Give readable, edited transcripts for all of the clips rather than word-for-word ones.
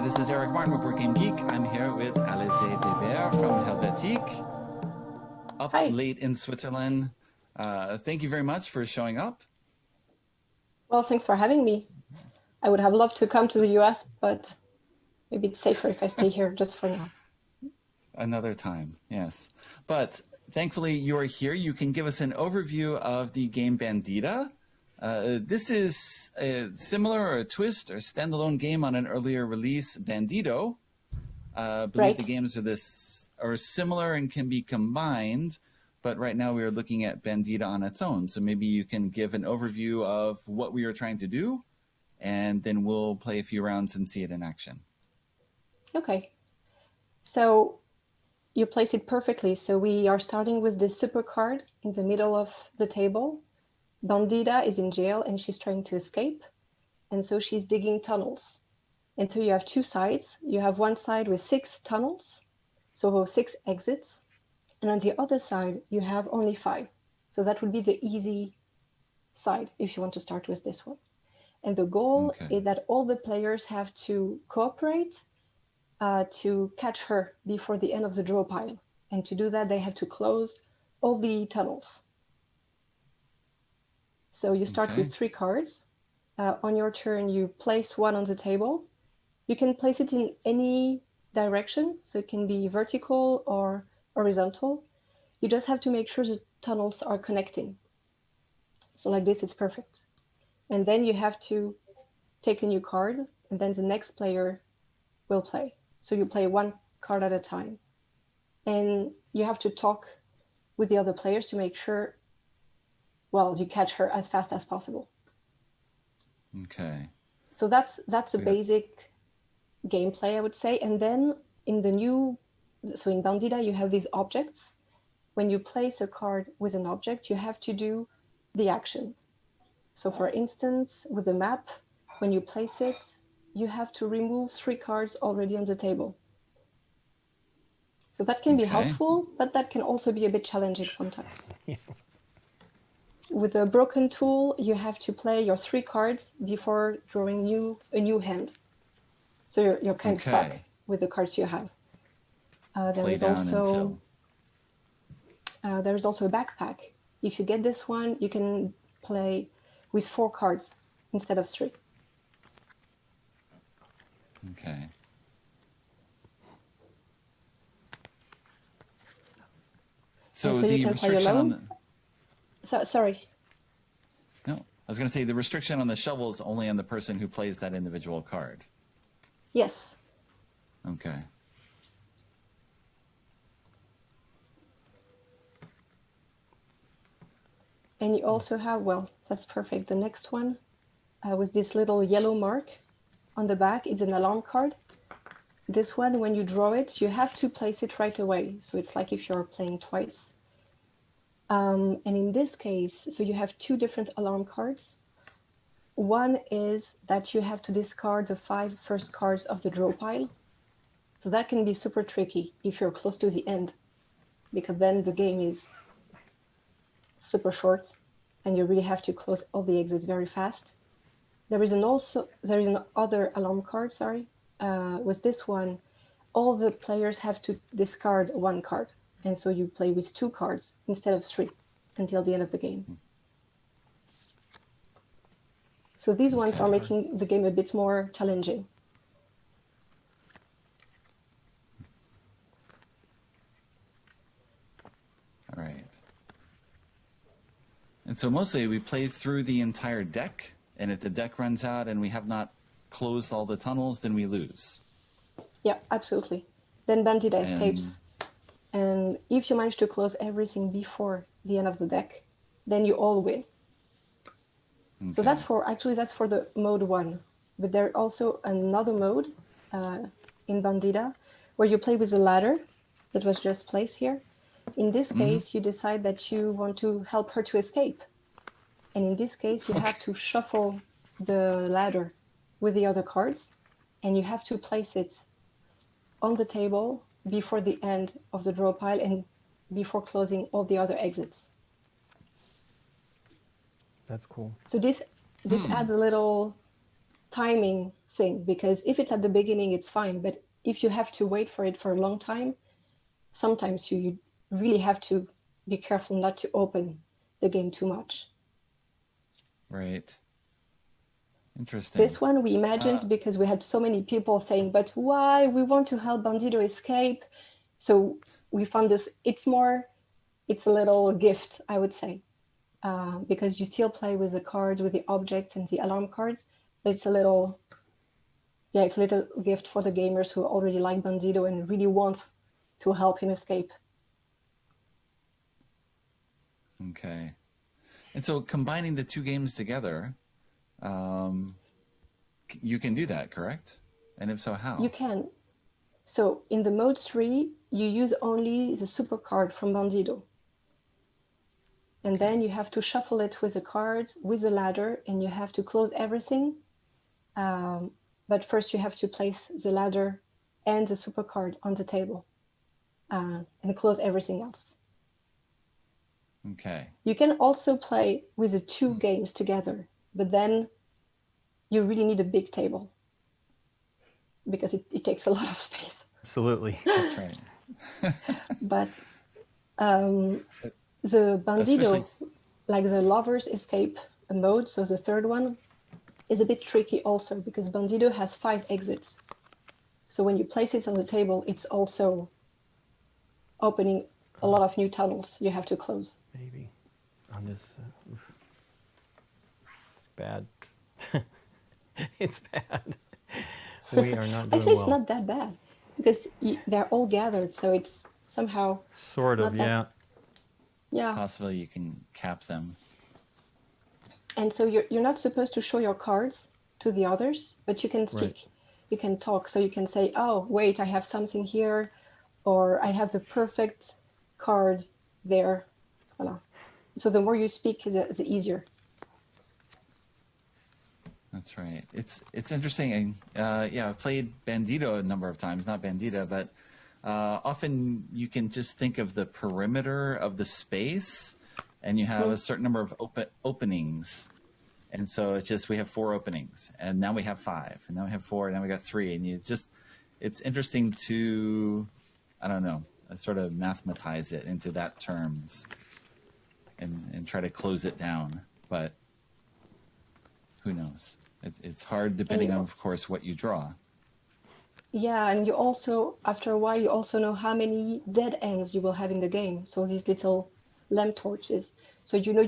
this is Eric Martin with Board Game Geek. I'm here with Alizé Debert from Helvetique, up Hi. late in Switzerland. Thank you very much for showing up. Well, thanks for having me. I would have loved to come to the US, but maybe it's safer if I stay here just for now. Another time, yes. But thankfully you are here. You can give us an overview of the game Bandida. This is a similar or a twist or standalone game on an earlier release, Bandido. I believe Right. the games are similar and can be combined, but right now we are looking at Bandida on its own. So maybe you can give an overview of what we are trying to do, and then we'll play a few rounds and see it in action. Okay. So you place it perfectly. So we are starting with this super card in the middle of the table. Bandida is in jail and she's trying to escape. And so she's digging tunnels. And so you have two sides. You have one side with 6 tunnels, so 6 exits. And on the other side, you have only 5. So that would be the easy side if you want to start with this one. And the goal is that all the players have to cooperate to catch her before the end of the draw pile. And to do that, they have to close all the tunnels. So you start with 3 cards. On your turn, you place one on the table. You can place it in any direction, so it can be vertical or horizontal. You just have to make sure the tunnels are connecting. So like this, it's perfect. And then you have to take a new card, and then the next player will play. So you play 1 card at a time. And you have to talk with the other players to make sure, well, you catch her as fast as possible. Okay. So that's a basic gameplay, I would say. And then in Bandida, you have these objects. When you place a card with an object, you have to do the action. So for instance, with the map, when you place it, you have to remove 3 cards already on the table. So that can be helpful, but that can also be a bit challenging sometimes. With a broken tool, you have to play your 3 cards before drawing a new hand. So you're kind of stuck with the cards you have. There is also a backpack. If you get this one, you can play with 4 cards instead of 3. Okay. So the restriction on the... Sorry. No, I was going to say the restriction on the shovel is only on the person who plays that individual card. Yes. Okay. And you also have, well, that's perfect. The next one with this little yellow mark on the back, it's an alarm card. This one, when you draw it, you have to place it right away. So it's like if you're playing twice. And in this case, so you have 2 different alarm cards. One is that you have to discard the 5 first cards of the draw pile. So that can be super tricky if you're close to the end, because then the game is super short and you really have to close all the exits very fast. There is another alarm card, with this one, all the players have to discard 1 card. And so you play with 2 cards instead of 3 until the end of the game. So these ones are making the game a bit more challenging. All right. And so mostly we play through the entire deck, and if the deck runs out and we have not closed all the tunnels, then we lose. Yeah, absolutely. Then Bandida escapes. And if you manage to close everything before the end of the deck, then you all win. So that's for the mode 1. But there's also another mode in Bandida where you play with a ladder that was just placed here. In this case, you decide that you want to help her to escape. And in this case, you have to shuffle the ladder with the other cards, and you have to place it on the table before the end of the draw pile and before closing all the other exits. That's cool. So this adds a little timing thing, because if it's at the beginning, it's fine. But if you have to wait for it for a long time, sometimes you really have to be careful not to open the game too much. Right. Interesting. This one we imagined because we had so many people saying, but why? We want to help Bandido escape. So we found this, it's a little gift, I would say, because you still play with the cards, with the objects and the alarm cards, but it's a little gift for the gamers who already like Bandido and really want to help him escape. Okay. And so combining the two games together, you can do that, correct? And if so, how? You can. So in the mode 3, you use only the super card from Bandido. And then you have to shuffle it with the cards, with the ladder, and you have to close everything. But first you have to place the ladder and the super card on the table and close everything else. Okay. You can also play with the two games together, but then you really need a big table because it takes a lot of space. Absolutely. That's right. But the Bandido, like the Lover's Escape mode, so the third one, is a bit tricky also because Bandido has 5 exits. So when you place it on the table, it's also opening a lot of new tunnels you have to close. Maybe on this. Bad. It's bad. We are not doing Actually, well. it's not that bad because they're all gathered, so it's somehow Sort of, yeah. Yeah. Possibly you can cap them. And so you're not supposed to show your cards to the others, but you can speak. Right. You can talk. So you can say, oh, wait, I have something here, or I have the perfect card there. Voilà. So the more you speak, the easier. That's right. It's interesting. Yeah, I've played Bandito a number of times, not Bandida, but often you can just think of the perimeter of the space, and you have a certain number of openings. And so it's just, we have 4 openings, and now we have 5, and now we have 4, and now we got 3. And it's interesting to, I don't know, sort of mathematize it into that terms and try to close it down. But who knows? It's hard depending on, of course, what you draw. Yeah, and you also, after a while, you also know how many dead ends you will have in the game. So these little lamp torches. So you know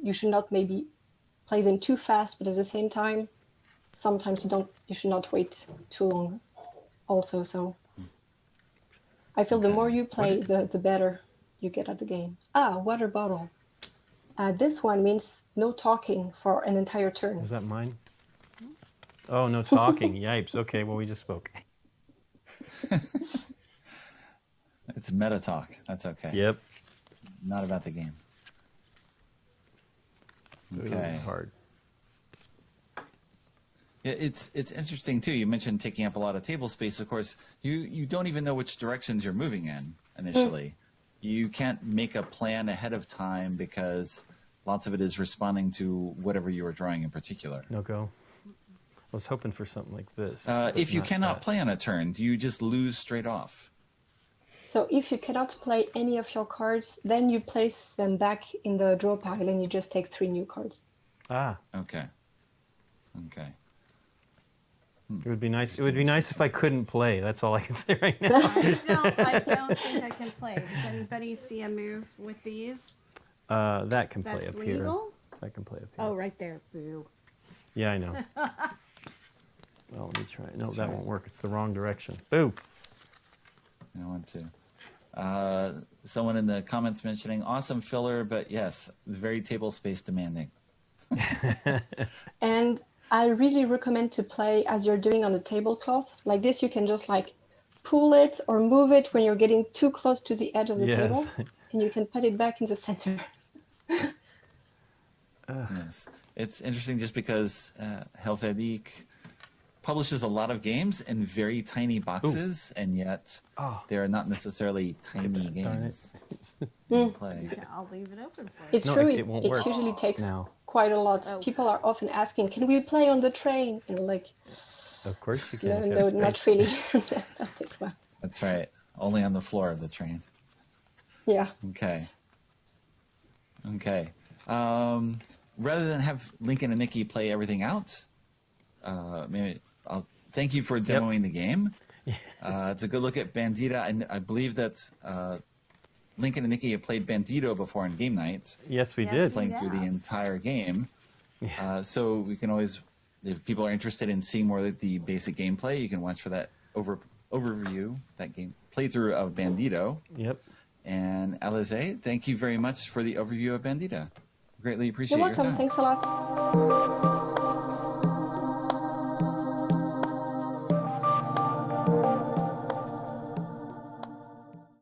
you should not maybe play them too fast, but at the same time, sometimes you should not wait too long also. So I feel the more you play, the better you get at the game. Water bottle. This one means no talking for an entire turn. Is that mine? Oh, no talking. Yipes. Okay, well, we just spoke. It's meta talk. That's okay. Yep. Not about the game. Okay. Hard. Yeah, it's interesting too. You mentioned taking up a lot of table space. Of course, you don't even know which directions you're moving in initially. You can't make a plan ahead of time because lots of it is responding to whatever you are drawing in particular. No go. I was hoping for something like this. If you cannot play on a turn, do you just lose straight off? So if you cannot play any of your cards, then you place them back in the draw pile and you just take 3 new cards. Okay. It would be nice. It would be nice if I couldn't play. That's all I can say right now. I don't think I can play. Does anybody see a move with these? That can play That's up here. legal? That can play up here. Oh, right there. Boo. Yeah, I know. Well, let me try. No, that won't work. It's the wrong direction. Boo. I want to. Someone in the comments mentioning awesome filler, but yes, very table space demanding. And I really recommend to play as you're doing on the tablecloth. Like this, you can just like pull it or move it when you're getting too close to the edge of the table, and you can put it back in the center. Yes, it's interesting just because Helvetic publishes a lot of games in very tiny boxes, and yet they are not necessarily tiny games. Play. I'll leave it open for you. It's No, true. it won't work. Usually takes No. quite a lot. People are often asking, "Can we play on the train?" And we're like, Of course you No, can. no, not really. Not this one. That's right. Only on the floor of the train. Yeah. Okay. Okay. Rather than have Lincoln and Nikki play everything out, maybe I'll thank you for demoing the game. It's a good look at Bandida, and I believe that Lincoln and Nikki have played Bandido before on game night, Yes, we Yes, did. we playing through the Yeah. entire game. So we can always, if people are interested in seeing more of the basic gameplay, you can watch for that overview, that game playthrough of Bandido. Yep. And Alize, thank you very much for the overview of Bandida. Greatly appreciate You're your welcome. time. Thanks a lot.